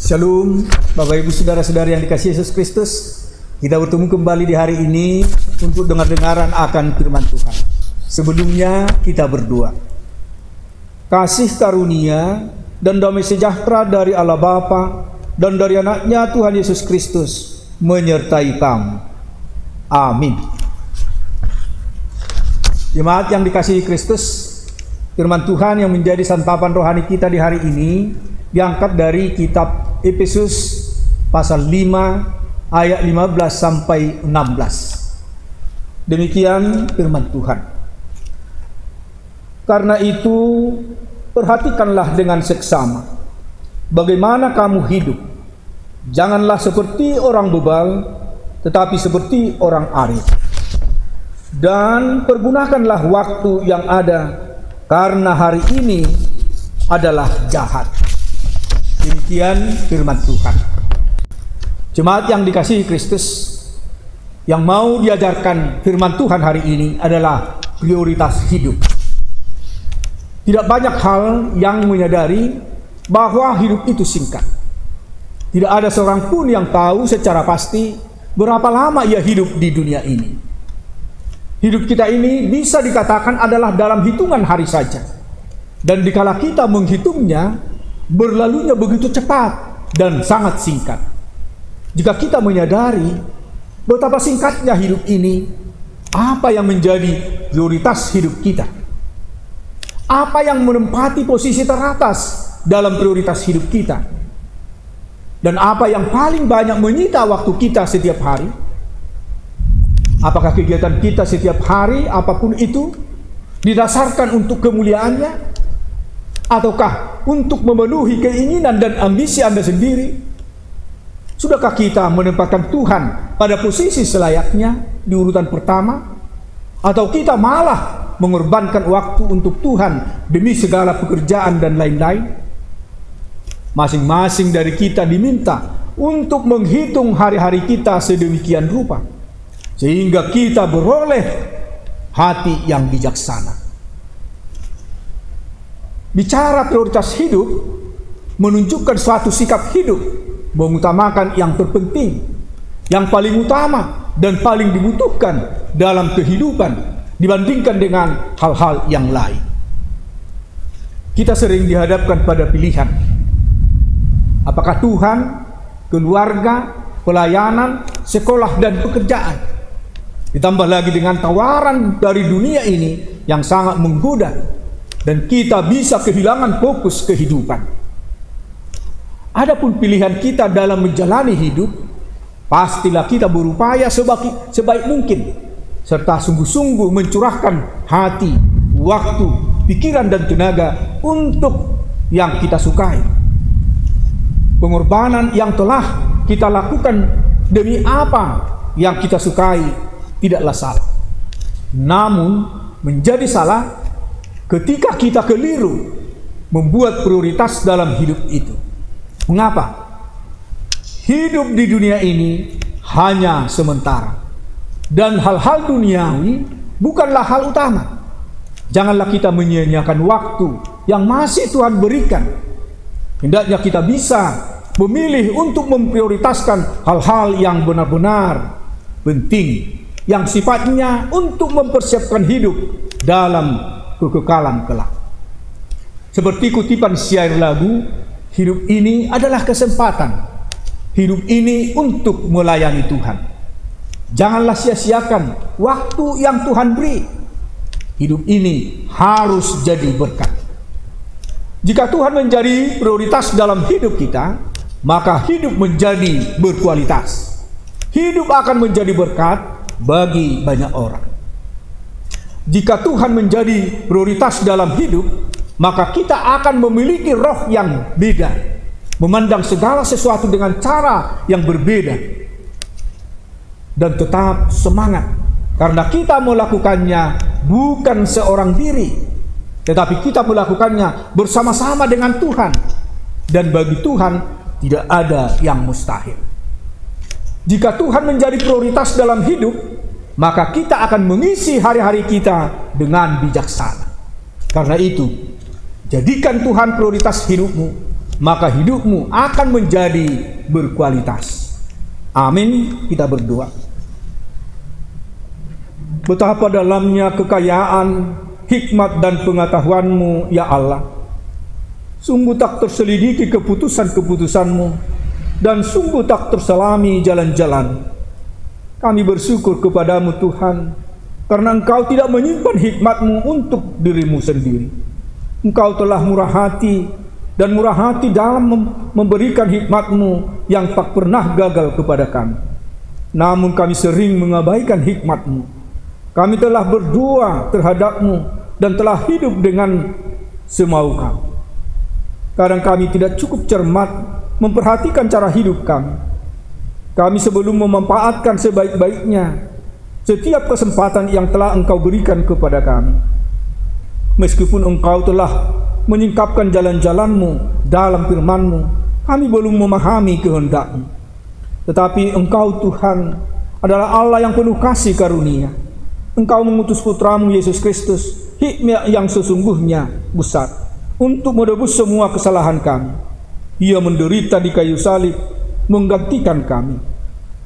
Shalom, Bapak Ibu Saudara-saudari yang dikasihi Yesus Kristus. Kita bertemu kembali di hari ini untuk dengar-dengaran akan firman Tuhan. Sebelumnya kita berdoa. Kasih karunia dan damai sejahtera dari Allah Bapa dan dari anaknya Tuhan Yesus Kristus menyertai kamu. Amin. Jemaat yang dikasihi Kristus, firman Tuhan yang menjadi santapan rohani kita di hari ini diangkat dari kitab Efesus pasal 5 ayat 15 sampai 16. Demikian firman Tuhan. Karena itu perhatikanlah dengan seksama bagaimana kamu hidup. Janganlah seperti orang bebal, tetapi seperti orang arif. Dan pergunakanlah waktu yang ada, karena hari ini adalah jahat. Demikian firman Tuhan. Jemaat yang dikasihi Kristus, yang mau diajarkan firman Tuhan hari ini adalah prioritas hidup. Tidak banyak hal yang menyadari bahwa hidup itu singkat. Tidak ada seorang pun yang tahu secara pasti berapa lama ia hidup di dunia ini. Hidup kita ini bisa dikatakan adalah dalam hitungan hari saja. Dan dikala kita menghitungnya, berlalunya begitu cepat dan sangat singkat. Jika kita menyadari betapa singkatnya hidup ini, apa yang menjadi prioritas hidup kita? Apa yang menempati posisi teratas dalam prioritas hidup kita? Dan apa yang paling banyak menyita waktu kita setiap hari? Apakah kegiatan kita setiap hari, apapun itu, didasarkan untuk kemuliaannya? Ataukah untuk memenuhi keinginan dan ambisi Anda sendiri? Sudahkah kita menempatkan Tuhan pada posisi selayaknya di urutan pertama? Atau kita malah mengorbankan waktu untuk Tuhan demi segala pekerjaan dan lain-lain? Masing-masing dari kita diminta untuk menghitung hari-hari kita sedemikian rupa, sehingga kita beroleh hati yang bijaksana. Bicara prioritas hidup menunjukkan suatu sikap hidup mengutamakan yang terpenting, yang paling utama dan paling dibutuhkan dalam kehidupan dibandingkan dengan hal-hal yang lain. Kita sering dihadapkan pada pilihan. Apakah Tuhan, keluarga, pelayanan, sekolah dan pekerjaan? Ditambah lagi dengan tawaran dari dunia ini yang sangat menggoda, dan kita bisa kehilangan fokus kehidupan. Adapun pilihan kita dalam menjalani hidup, pastilah kita berupaya sebaik mungkin, serta sungguh-sungguh mencurahkan hati, waktu, pikiran dan tenaga untuk yang kita sukai. Pengorbanan yang telah kita lakukan demi apa yang kita sukai tidaklah salah. Namun menjadi salah ketika kita keliru membuat prioritas dalam hidup itu. Mengapa? Hidup di dunia ini hanya sementara, dan hal-hal duniawi bukanlah hal utama. Janganlah kita menyia-nyiakan waktu yang masih Tuhan berikan. Hendaknya kita bisa memilih untuk memprioritaskan hal-hal yang benar-benar penting, yang sifatnya untuk mempersiapkan hidup dalam kekekalan kelak. Seperti kutipan syair lagu, hidup ini adalah kesempatan. Hidup ini untuk melayani Tuhan. Janganlah sia-siakan waktu yang Tuhan beri. Hidup ini harus jadi berkat. Jika Tuhan menjadi prioritas dalam hidup kita, maka hidup menjadi berkualitas. Hidup akan menjadi berkat bagi banyak orang. Jika Tuhan menjadi prioritas dalam hidup, maka kita akan memiliki roh yang beda, memandang segala sesuatu dengan cara yang berbeda, dan tetap semangat, karena kita melakukannya bukan seorang diri, tetapi kita melakukannya bersama-sama dengan Tuhan, dan bagi Tuhan tidak ada yang mustahil. Jika Tuhan menjadi prioritas dalam hidup, maka kita akan mengisi hari-hari kita dengan bijaksana. Karena itu, jadikan Tuhan prioritas hidupmu, maka hidupmu akan menjadi berkualitas. Amin. Kita berdoa. Betapa dalamnya kekayaan, hikmat dan pengetahuan-Mu, ya Allah. Sungguh tak terselidiki keputusan-keputusan-Mu, dan sungguh tak terselami jalan-jalan. Kami bersyukur kepadamu Tuhan, karena Engkau tidak menyimpan hikmat-Mu untuk dirimu sendiri. Engkau telah murah hati, dan murah hati dalam memberikan hikmat-Mu yang tak pernah gagal kepada kami. Namun kami sering mengabaikan hikmat-Mu. Kami telah berdoa terhadap-Mu dan telah hidup dengan semau kami. Kadang kami tidak cukup cermat memperhatikan cara hidup kami. Kami sebelum memanfaatkan sebaik-baiknya setiap kesempatan yang telah Engkau berikan kepada kami. Meskipun Engkau telah menyingkapkan jalan-jalan-Mu dalam firman-Mu, kami belum memahami kehendak-Mu. Tetapi Engkau Tuhan adalah Allah yang penuh kasih karunia. Engkau mengutus putra-Mu Yesus Kristus, hikmat yang sesungguhnya besar, untuk menebus semua kesalahan kami. Ia menderita di kayu salib, menggantikan kami.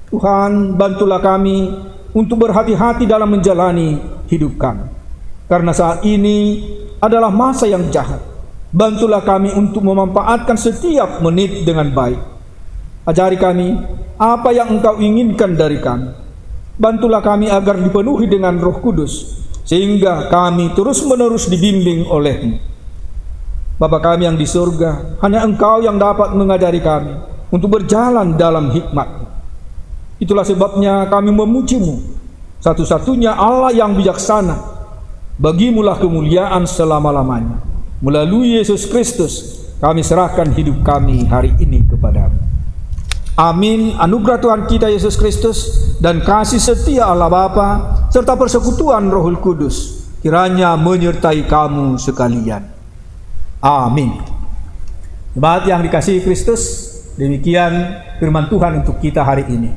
Tuhan, bantulah kami untuk berhati-hati dalam menjalani hidup kami. Karena saat ini adalah masa yang jahat. Bantulah kami untuk memanfaatkan setiap menit dengan baik. Ajari kami apa yang Engkau inginkan dari kami. Bantulah kami agar dipenuhi dengan Roh Kudus, sehingga kami terus-menerus dibimbing oleh-Mu. Bapa kami yang di surga, hanya Engkau yang dapat mengajari kami untuk berjalan dalam hikmat-Mu. Itulah sebabnya kami memuji-Mu, satu-satunya Allah yang bijaksana. Bagimulah kemuliaan selama-lamanya. Melalui Yesus Kristus, kami serahkan hidup kami hari ini kepada-Mu. Amin. Anugerah Tuhan kita Yesus Kristus dan kasih setia Allah Bapa serta persekutuan Roh Kudus kiranya menyertai kamu sekalian. Amin. Jemaat yang dikasihi Kristus, demikian firman Tuhan untuk kita hari ini.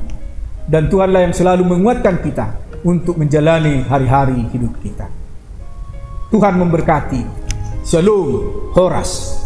Dan Tuhanlah yang selalu menguatkan kita untuk menjalani hari-hari hidup kita. Tuhan memberkati. Shalom. Horas.